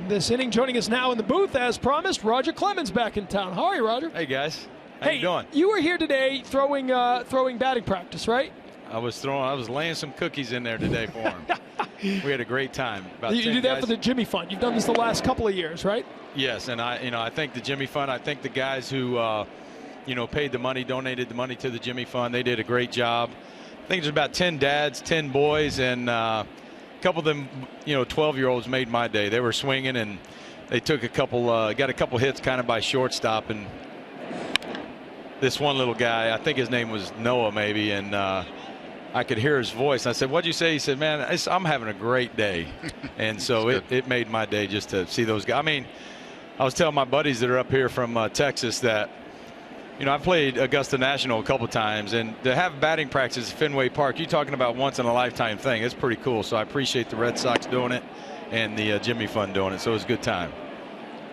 This inning, joining us now in the booth, as promised, Roger Clemens back in town. How are you, Roger? Hey, guys. How you doing? You were here today throwing batting practice, right? I was laying some cookies in there today for him. We had a great time. You do that for the Jimmy Fund. You've done this the last couple of years, right? Yes, and I think the Jimmy Fund. I think the guys who paid the money, donated the money to the Jimmy Fund. They did a great job. I think there's about 10 dads, 10 boys, and a couple of them, 12-year-olds made my day. They were swinging, and they took got a couple hits kind of by shortstop, and this one little guy, I think his name was Noah maybe, and I could hear his voice. I said, "What'd you say?" He said, "Man, I'm having a great day." And so it made my day just to see those guys. I mean, I was telling my buddies that are up here from Texas that, I played Augusta National a couple times, and to have batting practice at Fenway Park, you're talking about once in a lifetime thing. It's pretty cool. So I appreciate the Red Sox doing it and the Jimmy Fund doing it. So it was a good time.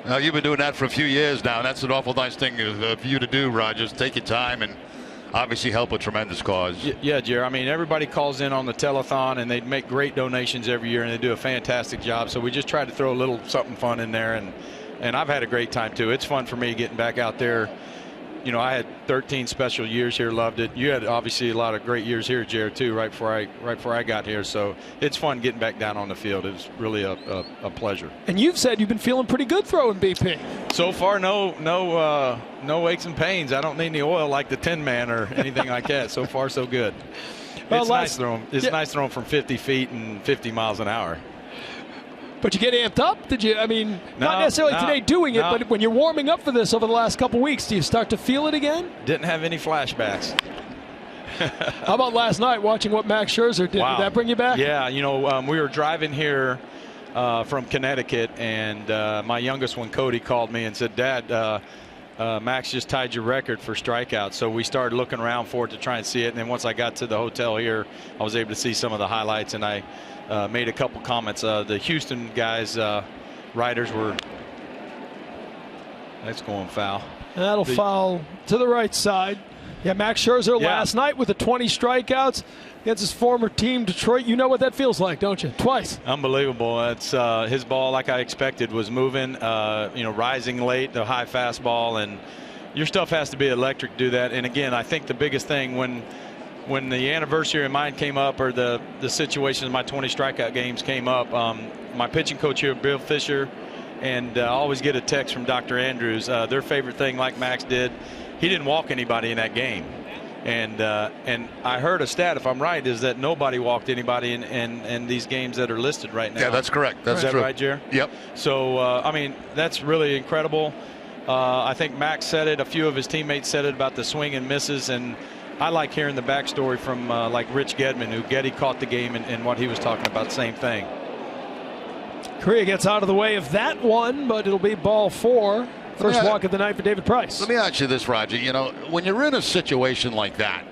Well, you've been doing that for a few years now, and that's an awful nice thing for you to do, Rogers. Take your time and obviously help a tremendous cause. Yeah, Jerry. I mean, everybody calls in on the telethon, and they make great donations every year, and they do a fantastic job. So we just try to throw a little something fun in there, and I've had a great time too. It's fun for me getting back out there. I had 13 special years here, loved it. You had obviously a lot of great years here, Jared, too, right before I got here. So it's fun getting back down on the field. It was really a pleasure. And you've said you've been feeling pretty good throwing BP. So far, no aches and pains. I don't need any oil like the Tin Man or anything like that. So far, so good. Well, it's nice throwing. It's nice throwing from 50 feet and 50 miles an hour. But you get amped up? Did you? I mean, not necessarily today doing it, but when you're warming up for this over the last couple weeks, do you start to feel it again? Didn't have any flashbacks. How about last night watching what Max Scherzer did? Wow. Did that bring you back? Yeah, we were driving here from Connecticut, and my youngest one, Cody, called me and said, "Dad, Max just tied your record for strikeouts." So we started looking around for it to try and see it. And then once I got to the hotel here, I was able to see some of the highlights, and I made a couple comments. The Houston guys, writers were. That's going foul. That'll foul to the right side. Yeah, Max Scherzer last night with the 20 strikeouts against his former team, Detroit. You know what that feels like, don't you? Twice. Unbelievable. It's his ball, like I expected, was moving. Rising late, the high fastball, and your stuff has to be electric to do that. And again, I think the biggest thing when the anniversary of mine came up, or the situation of my 20 strikeout games came up, my pitching coach here, Bill Fisher, and I always get a text from Dr. Andrews. Their favorite thing, like Max did, he didn't walk anybody in that game. And I heard a stat, if I'm right, is that nobody walked anybody in these games that are listed right now. Yeah, that's correct. That's true. Is that right, Jer? Yep. So, I mean, that's really incredible. I think Max said it. A few of his teammates said it about the swing and misses. And I like hearing the backstory from like Rich Gedman, who Geddy caught the game, and what he was talking about, same thing. Correa gets out of the way of that one, but it'll be ball 4. First walk of the night for David Price. Let me ask you this, Roger. When you're in a situation like that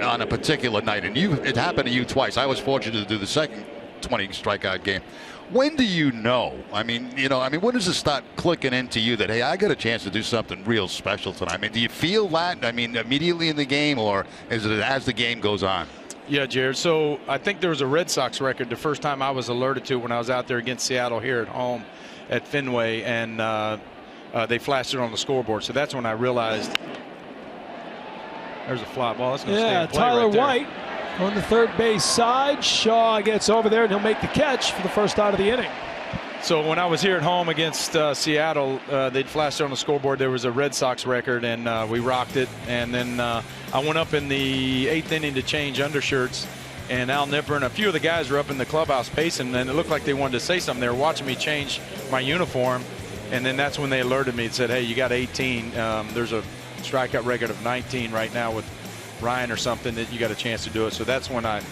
on a particular night, and it happened to you twice. I was fortunate to do the second 20 strikeout game. When do you know? I mean, when does it start clicking into you that, hey, I got a chance to do something real special tonight? I mean, do you feel that? I mean, immediately in the game, or is it as the game goes on? Yeah, Jared. So I think there was a Red Sox record the first time I was alerted to when I was out there against Seattle here at home at Fenway, and they flashed it on the scoreboard. So that's when I realized there's a fly ball. That's going to stay in play Tyler right there. White on the third base side. Shaw gets over there, and he'll make the catch for the first out of the inning. So when I was here at home against Seattle, they'd flashed it on the scoreboard. There was a Red Sox record, and we rocked it. And then I went up in the 8th inning to change undershirts, and Al Nipper and a few of the guys were up in the clubhouse pacing, and it looked like they wanted to say something. They were watching me change my uniform. And then that's when they alerted me and said, hey, you got 18. There's a strikeout record of 19 right now with Ryan or something, that you got a chance to do it. So that's when I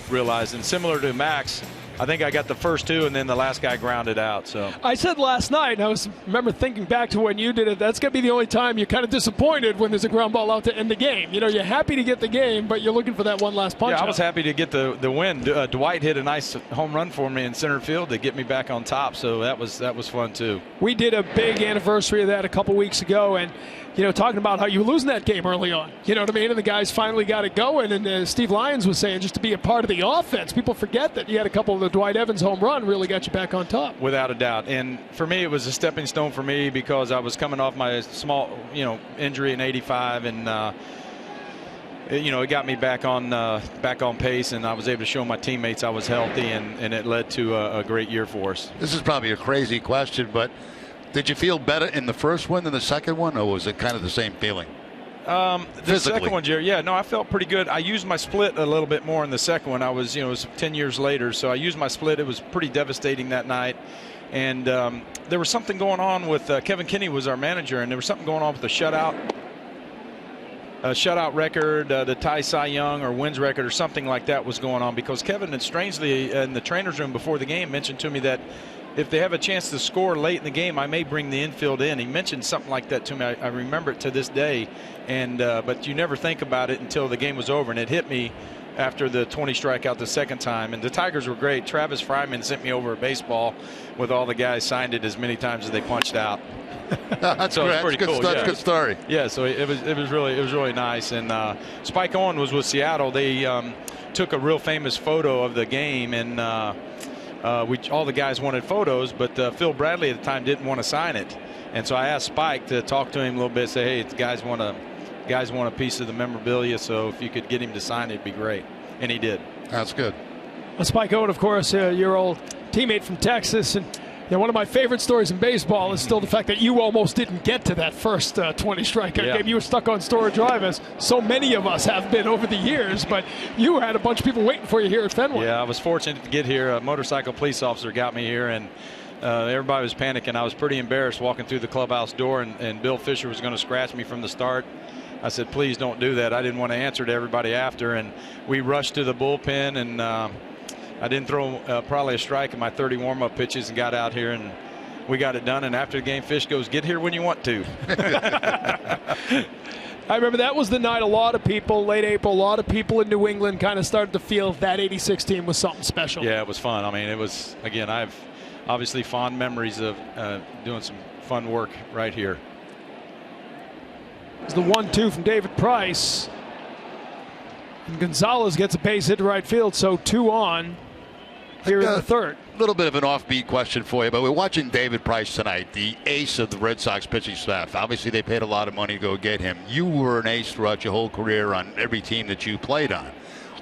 realized. And similar to Max, I think I got the first 2, and then the last guy grounded out. So I said last night, and I remember thinking back to when you did it, that's going to be the only time you're kind of disappointed when there's a ground ball out to end the game. You're happy to get the game, but you're looking for that one last punch. Yeah, I was happy to get the win. Dwight hit a nice home run for me in center field to get me back on top, so that was fun too. We did a big anniversary of that a couple weeks ago, and talking about how you were losing that game early on. You know what I mean? And the guys finally got it going. And Steve Lyons was saying just to be a part of the offense. People forget that you had a couple of the Dwight Evans home run really got you back on top. Without a doubt. And for me, it was a stepping stone for me because I was coming off my small, injury in '85, and it got me back on pace, and I was able to show my teammates I was healthy, and it led to a great year for us. This is probably a crazy question, but did you feel better in the first one than the second one, or was it kind of the same feeling? The second one, Jerry, I felt pretty good. I used my split a little bit more in the second one. I was, it was 10 years later, so I used my split. It was pretty devastating that night. And there was something going on with Kevin Kinney was our manager, and there was something going on with the shutout record, the tie Cy Young or wins record or something like that was going on, because Kevin had strangely in the trainer's room before the game mentioned to me that if they have a chance to score late in the game, I may bring the infield in. He mentioned something like that to me. I remember it to this day, and but you never think about it until the game was over, and it hit me after the 20 strikeout the second time. And the Tigers were great. Travis Fryman sent me over a baseball with all the guys signed it as many times as they punched out. That's so pretty cool. That's a good story. Yeah, so it was really nice. And Spike Owen was with Seattle. They took a real famous photo of the game, and all the guys wanted photos, but Phil Bradley at the time didn't want to sign it. And so I asked Spike to talk to him a little bit, say, hey, the guys want a piece of the memorabilia, so if you could get him to sign it, it'd be great. And he did. That's good. Well, Spike Owen, of course, your old teammate from Texas, and one of my favorite stories in baseball is still the fact that you almost didn't get to that first 20 strikeout game. You were stuck on Storage Drive, as so many of us have been over the years, but you had a bunch of people waiting for you here at Fenway. Yeah, I was fortunate to get here. A motorcycle police officer got me here, and everybody was panicking. I was pretty embarrassed walking through the clubhouse door, and Bill Fisher was going to scratch me from the start. I said, please don't do that. I didn't want to answer to everybody after, and we rushed to the bullpen, and I didn't throw probably a strike in my 30 warm-up pitches and got out here, and we got it done. And after the game, Fish goes, get here when you want to. I remember that was the night a lot of people, late April, a lot of people in New England kind of started to feel that '86 team was something special. Yeah, it was fun. I mean, it was, again, I have obviously fond memories of doing some fun work right here. It's the 1-2 from David Price. And Gonzalez gets a base hit to right field, so 2 on here in the third. A little bit of an offbeat question for you, but we're watching David Price tonight, the ace of the Red Sox pitching staff. Obviously, they paid a lot of money to go get him. You were an ace throughout your whole career on every team that you played on.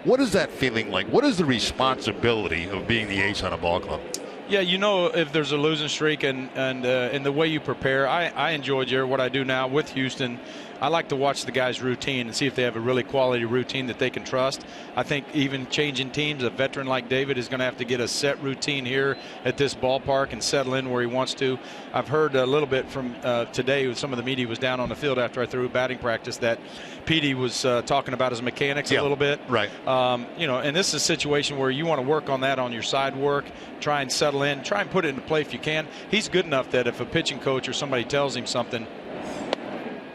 What is that feeling like? What is the responsibility of being the ace on a ball club? Yeah, if there's a losing streak and the way you prepare, I enjoy, Jared, what I do now with Houston. I like to watch the guys' routine and see if they have a really quality routine that they can trust. I think even changing teams, a veteran like David is going to have to get a set routine here at this ballpark and settle in where he wants to. I've heard a little bit from today, some of the media was down on the field after I threw batting practice, that Petey was talking about his mechanics a little bit. Right. And this is a situation where you want to work on that on your side work, try and settle in, try and put it into play if you can. He's good enough that if a pitching coach or somebody tells him something,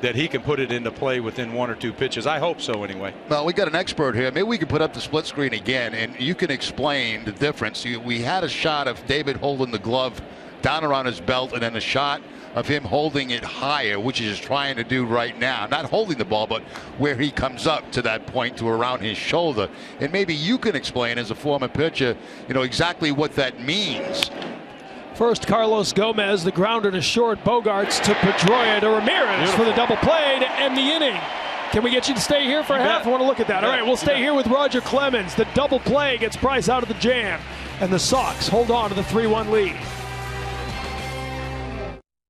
that he can put it into play within 1 or 2 pitches. I hope so anyway. Well, we got an expert here. Maybe we can put up the split screen again, and you can explain the difference. We had a shot of David holding the glove down around his belt, and then a shot of him holding it higher, which he's trying to do right now. Not holding the ball, but where he comes up to that point to around his shoulder. And maybe you can explain, as a former pitcher, exactly what that means. First, Carlos Gomez, the grounder to short. Bogarts to Pedroia to Ramirez for the double play to end the inning. Can we get you to stay here for a half? I want to look at that. All right, we'll stay here with Roger Clemens. The double play gets Price out of the jam. And the Sox hold on to the 3-1 lead.